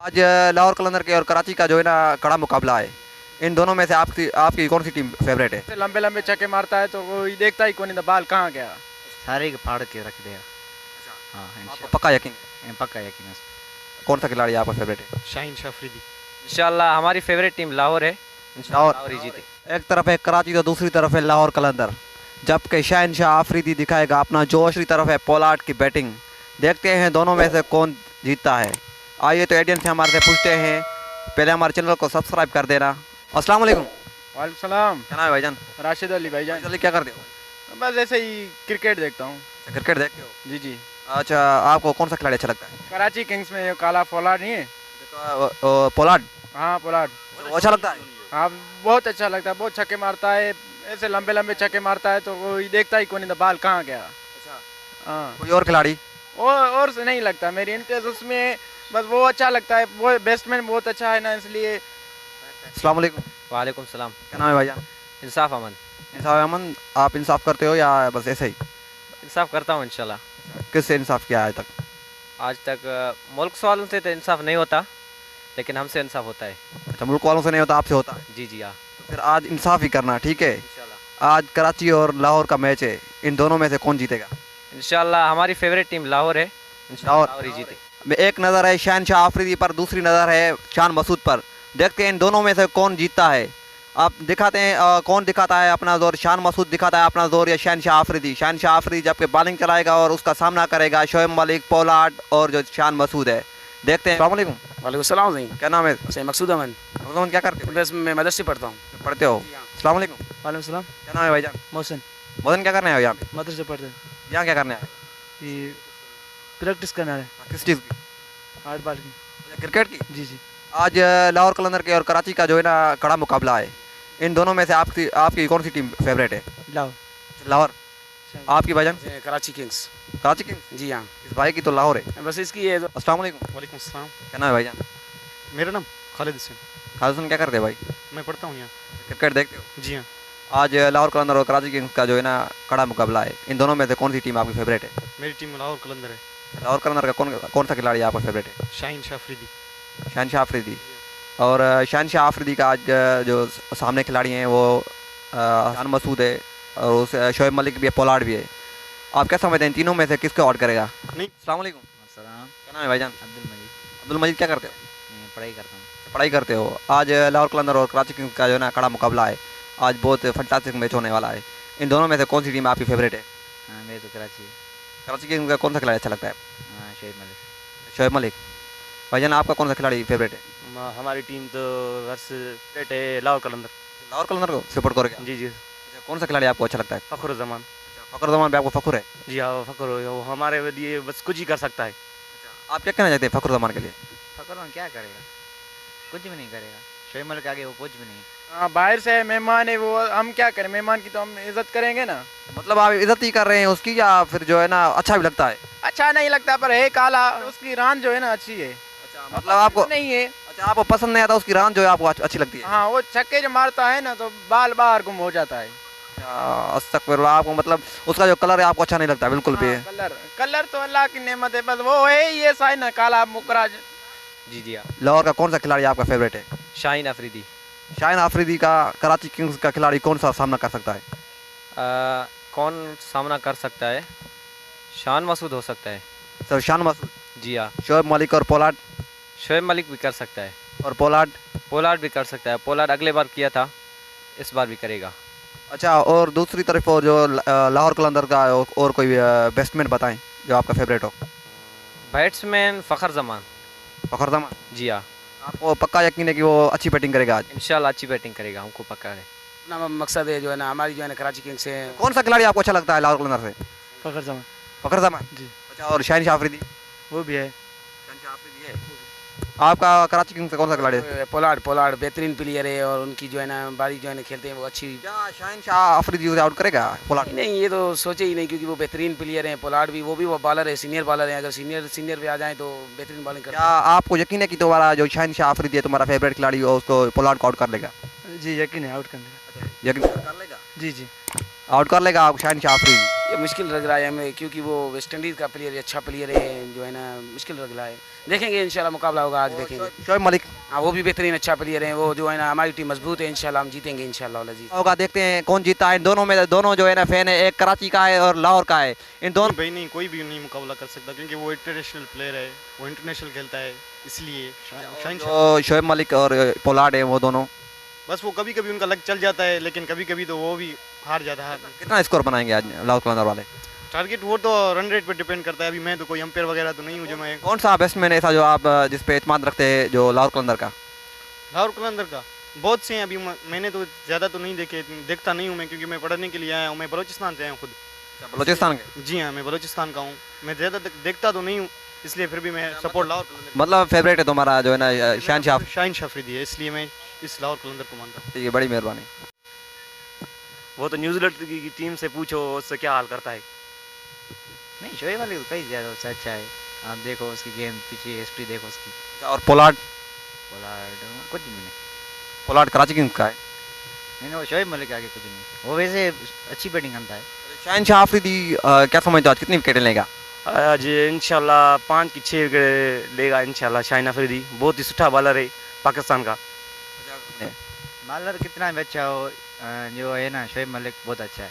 आज लाहौर कलंदर के और कराची का जो है ना कड़ा मुकाबला है। इन दोनों में से आपकी आपकी कौन सी टीम फेवरेट है? लंबे लंबे छक्के मारता है तो कोई देखता ही कौन, बाल कहाँ गया। सारे को फाड़ के रख देगा। हाँ आपको पक्का यकीन है? पक्का यकीन है। कौन सा खिलाड़ी आपका फेवरेट है? शाहीन शाह अफरीदी। इंशाल्लाह हमारी फेवरेट टीम लाहौर है। लाहौर ही जीते। एक तरफ है कराची तो दूसरी तरफ है लाहौर कलंदर, जबकि शहनशाह आफरीदी दिखाएगा अपना जोश। दूसरी तरफ है पोलार्ड की बैटिंग। देखते हैं दोनों में से कौन जीतता है। आइए तो एडियन से हमारे से पूछते हैं। पहले हमारे चैनल को सब्सक्राइब कर देना। अस्सलाम वालेकुम। वालेकुम सलाम। क्या नाम है भाईजान? राशिद अली भाईजान। जल्दी क्या करते हो? बस ऐसे ही क्रिकेट देखता हूँ। क्रिकेट देखते हो? जी जी। अच्छा, आपको कौन सा खिलाड़ी अच्छा लगता है? कराची किंग्स में ये काला पोलार्ड नहीं है? पोलार्ड। हाँ पोलार्ड। वो अच्छा लगता है? हाँ बहुत अच्छा लगता है, बहुत छक्के मारता है, ऐसे लंबे लंबे छक्के मारता है तो कोई देखता ही कौन, बाल कहाँ गया। अच्छा, हाँ कोई और खिलाड़ी? और से नहीं लगता, मेरी इंटरेस्ट उसमें बस वो अच्छा लगता है, वो बैट्समैन बहुत अच्छा है ना इसलिए। अस्सलाम वालेकुम। वालेकुम सलाम। क्या नाम है भाईजान? इंसाफ अमन। इंसाफ अमन। आप इंसाफ करते हो या बस ऐसे ही? इंसाफ करता हूँ इंशाल्लाह। किससे इंसाफ किया आज तक? आज तक मुल्क वालों से तो इंसाफ नहीं होता, लेकिन हमसे इंसाफ होता है। अच्छा, मुल्क वालों से नहीं होता, आपसे होता है? जी जी हाँ तो फिर आज इंसाफ ही करना, ठीक है? इंशाल्लाह। आज कराची और लाहौर का मैच है, इन दोनों में से कौन जीतेगा? इंशाल्लाह हमारी फेवरेट टीम लाहौर है। इंशाल्लाह लाहौर लाहौर ही जीते। में एक नज़र है शहनशाह आफरीदी पर, दूसरी नज़र है शान मसूद पर। देखते हैं इन दोनों में से कौन जीतता है। आप दिखाते हैं कौन दिखाता है अपना जोर, शान मसूद दिखाता है अपना जोर या शहनशाह आफरीदी? शहनशाह आफरीदी जबकि बॉलिंग चलाएगा और उसका सामना करेगा शोएब मलिक, पोलार्ड और जो शान मसूद है। देखते हैं। अस्सलाम वालेकुम। वालेकुम सलाम जी। क्या नाम है? सही मकसूद अमन। मकसूद, क्या करते हो? बस मैं मदरसे पढ़ता हूँ। पढ़ते हो? अस्सलाम वालेकुम। वालेकुम सलाम। क्या नाम है भाईजान? मोहसिन। मोहसिन, क्या करने आए हो यहाँ पे? मदरसे पढ़ते हैं। यहाँ क्या करने आए? ये प्रैक्टिस करना है किस चीज़ की? हार्ड बॉल की। क्रिकेट की? जी जी। आज लाहौर कलंदर के और कराची का जो है ना कड़ा मुकाबला है। इन दोनों में से आपकी आपकी कौन सी टीम फेवरेट है? लाओ। लाहौर। आपकी भाईजान? कराची किंग्स। कराची किंग्स। जी हाँ। इस भाई की तो लाहौर है। बस इसकी ये अस्सलाम वालेकुम। वालेकुम सलाम। क्या नाम है भाईजान? मेरा नाम खालिद हुसैन। खालिद हुसैन, क्या करते हैं भाई? मैं पढ़ता हूँ यहाँ। क्रिकेट देखते हो? जी हाँ। आज लाहौर कलंदर और कराची किंग्स का जो है ना कड़ा मुकाबला है। इन दोनों में से कौन सी टीम आपकी फेवरेट है? मेरी टीम लाहौर कलंदर है। लाहौर कलंदर का कौन सा खिलाड़ी आपका फेवरेट है? शाहीन शाह अफरीदी। शहनशाह आफरीदी। और शहनशाह आफरीदी का आज जो सामने खिलाड़ी हैं वो शान मसूद है और उस शोएब मलिक भी है, पोलार्ड भी है। आप क्या समझते हैं तीनों में से किसको आउट करेगा? नहीं। अस्सलाम वालेकुम। सलाम। क्या नाम है भाईजान? अब्दुल मजीद। अब्दुल मजीद, क्या करते हो? मैं पढ़ाई करता हूँ। पढ़ाई करते हो। आज लाहौर कलंदर और कराची किंग्स का जो है ना कड़ा मुकाबला है। आज बहुत फंटास्टिक मैच होने वाला है। इन दोनों में से कौन सी टीम आपकी फेवरेट है? हाँ मेरे तो कराची है। कराची किंग्स का कौन सा खिलाड़ी अच्छा लगता है? हाँ शोएब मलिक। शोएब मलिक। भाईजान, आपका कौन सा खिलाड़ी फेवरेट है? हमारी टीम तो वर्ष फेवरेट है लाहौर कलंदर। लाहौर कलंदर को सपोर्ट करोगे? जी जी। अच्छा, कौन सा खिलाड़ी आपको अच्छा लगता है? फ़खर जमान। फ़खर जमान पे आपको फ़खर है? जी हाँ फ़खर वो हमारे लिए बस कुछ ही कर सकता है। आप क्या कहना चाहते हैं फ़खर जमान के लिए? फकर क्या करेगा? कुछ भी नहीं करेगा। शोएब मलिक के आगे वो कुछ भी नहीं। हाँ बाहर से मेहमान है वो, हम क्या करें, मेहमान की तो हम इज्जत करेंगे ना। मतलब आप इज्जत ही कर रहे हैं उसकी या फिर जो है ना अच्छा भी लगता है? अच्छा नहीं लगता पर है काला, उसकी रान जो है ना अच्छी है। अच्छा, मतलब आपको नहीं है। अच्छा, आपको पसंद नहीं आता उसकी रान जो है आपको अच्छी लगती है? हाँ वो छक्के जो मारता है ना तो बाल बाहर गुम हो जाता है। अस्तगफिरुल्लाह, आपको मतलब उसका जो कलर है आपको अच्छा नहीं लगता बिल्कुल भी? हाँ, कलर तो अल्लाह की नेमत है, बस वो है ये सा है ना काला मुकरा। जी जी हाँ। लाहौर का कौन सा खिलाड़ी आपका फेवरेट है? शाहीन अफरीदी। शाहीन आफरीदी का कराची किंग्स का खिलाड़ी कौन सा सामना कर सकता है? कौन सामना कर सकता है? शान मसूद हो सकता है। सर शान मसूद। जी हाँ। शोएब मलिक और पोलार्ड? शोएब मलिक भी कर सकता है। और पोलार्ड? पोलार्ड भी कर सकता है। पोलार्ड अगले बार किया था, इस बार भी करेगा। अच्छा, और दूसरी तरफ और जो लाहौर कलंदर का और कोई बैट्समैन बताएं जो आपका फेवरेट हो। बैट्समैन फ़खर जमान। फ़खर जमान। जी हाँ। आपको पक्का यकीन है कि वो अच्छी बैटिंग करेगा आज? इंशाल्लाह अच्छी बैटिंग करेगा, हमको पक्का है। अपना मकसद है जो है ना हमारी जो है ना कराची किंग्स से। कौन सा खिलाड़ी आपको अच्छा लगता है लाहौर कलंदर से? फकर जमान। फ़खर जमान जी। अच्छा, और शहनशाह आफरीदी? वो भी है। शहनशाह आफरीदी है। आपका कराची किंग्स से कौन सा खिलाड़ी है? पोलार्ड बेहतरीन प्लेयर है और उनकी जो है ना बारी जो है ना खेलते हैं वो अच्छी। क्या शहनशाह आफरीदी उसे आउट करेगा पोलार्ड? नहीं ये तो सोचे ही नहीं, क्योंकि वो बेहतरीन प्लेयर हैं। पोलार्ड भी वो बॉलर है, सीनियर बॉलर है। अगर सीनियर पे आ जाए तो बेहतरीन बॉलिंग करते क्या आपको यकीन है कि तुम्हारा जो शहनशाह आफरीदी है तुम्हारा फेवरेट खिलाड़ी हो उसको पोलार्ड को आउट कर लेगा? जी यकीन है आउट करने का। यकीन कर लेगा? जी जी। आउट कर लेगा शहनशाह आफरीदी? ये मुश्किल लग रहा है हमें, क्योंकि वो वेस्ट इंडीज़ का प्लेयर है, अच्छा प्लेयर है, जो है ना मुश्किल लग रहा है। देखेंगे इंशाल्लाह मुकाबला होगा, आज देखेंगे। शोएब मलिक हाँ वो भी बेहतरीन अच्छा प्लेयर है, वो जो है ना हमारी टीम मजबूत है, इंशाल्लाह हम जीतेंगे इंशाल्लाह अजीज। होगा, देखते हैं कौन जीतता है। इन दोनों में दोनों जो है ना फैन है, एक कराची का है और लाहौर का है। इन दोनों भाई नहीं, कोई भी नहीं मुकाबला कर सकता क्योंकि वो इंटरनेशनल प्लेयर है, वो इंटरनेशनल खेलता है, इसलिए शहनशाह। जो शोएब मलिक और पोलार्ड है वो दोनों, बस वो कभी कभी उनका लक चल जाता है, लेकिन कभी कभी तो वो भी हार जाता है। कितना स्कोर बनाएंगे आज लाहौर कलंदर वाले? टारगेट वो तो रन रेट पर डिपेंड करता है। अभी मैं तो कोई अंपायर वगैरह तो नहीं हूँ जो मैं। कौन सा बैट्समैन ऐसा जो आप जिस पे एतमाद रखते हैं जो लाहौर कलंदर का? लाहौर कलंदर का बहुत से हैं, अभी मैंने तो ज़्यादा तो नहीं देखे, देखता नहीं हूँ मैं, क्योंकि मैं पढ़ने के लिए आया हूँ। मैं बलोचिस्तान से आया हूँ खुद। बलोचिस्तान के? जी हाँ, मैं बलोचिस्तान का हूँ। मैं ज़्यादा देखता तो नहीं हूँ, इसलिए फिर भी मैं सपोर्ट लाहौर कलंदर। मतलब फेवरेट है तुम्हारा जो है ना शहनशाह? शहनशाह अफरीदी है, इसलिए मैं इस लाहौर कलंदर को मानता हूँ। ठीक है, बड़ी मेहरबानी। वो तो न्यूजीलैंड की टीम से पूछो उससे क्या हाल करता है। नहीं, शोएब मलिक तो कई ज़्यादा उससे अच्छा है। आप देखो उसकी गेंद पीछे हिस्ट्री देखो उसकी। और पोलार्ड? पोलार्ड कुछ भी नहीं। पोलार्ड कराची किंग्स का है। नहीं वो शोएब मलिक के आगे कुछ नहीं। वो वैसे अच्छी बैटिंग करता है। शहनशाह आफरीदी क्या समझते हो आज कितनी विकेटें लेगा? आज इंशाल्लाह 5 की 6 विकेट लेगा इंशाल्लाह। शाहिन अफरीदी बहुत ही सुठा बॉलर है पाकिस्तान का। बॉलर कितना भी अच्छा हो, जो है ना शोएब मलिक बहुत अच्छा है,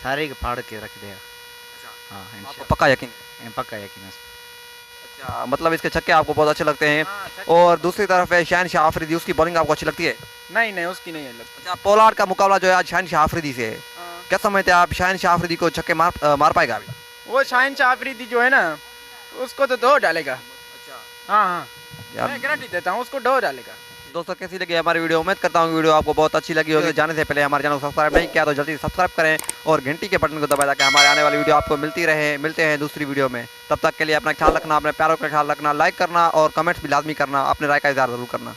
सारे को फाड़ के रख देगा। हाँ आपको इंशाल्लाह, पक्का यकीन है? पक्का यकीन है उस पर। अच्छा, मतलब इसके छक्के आपको बहुत अच्छे लगते हैं। और दूसरी तरफ है शहनशाह आफरीदी, उसकी बॉलिंग आपको अच्छी लगती है? नहीं नहीं उसकी नहीं है लगता। अच्छा, पोलार्ड का मुकाबला जो है आज शहनशाह आफरीदी से है, हाँ। क्या समझते हैं आप शहनशाह आफरीदी को छक्के मार पाएगा अभी? वो शहनशाह आफरीदी जो है ना उसको तो धो डालेगा। हाँ हाँ यार मैं गारंटी देता हूँ उसको धो डालेगा। दोस्तों, कैसी लगी हमारी वीडियो? उम्मीद करता हूँ वीडियो आपको बहुत अच्छी लगी होगी। जाने से पहले हमारे चैनल को सब्सक्राइब नहीं किया तो जल्दी सब्सक्राइब करें और घंटी के बटन को दबाएं ताकि हमारे आने वाली वीडियो आपको मिलती रहे। मिलते हैं दूसरी वीडियो में, तब तक के लिए अपना ख्याल रखना, अपने प्यारों का ख्याल रखना, लाइक करना और कमेंट्स भी लाजमी करना, अपने राय का इज़हार ज़रूर करना।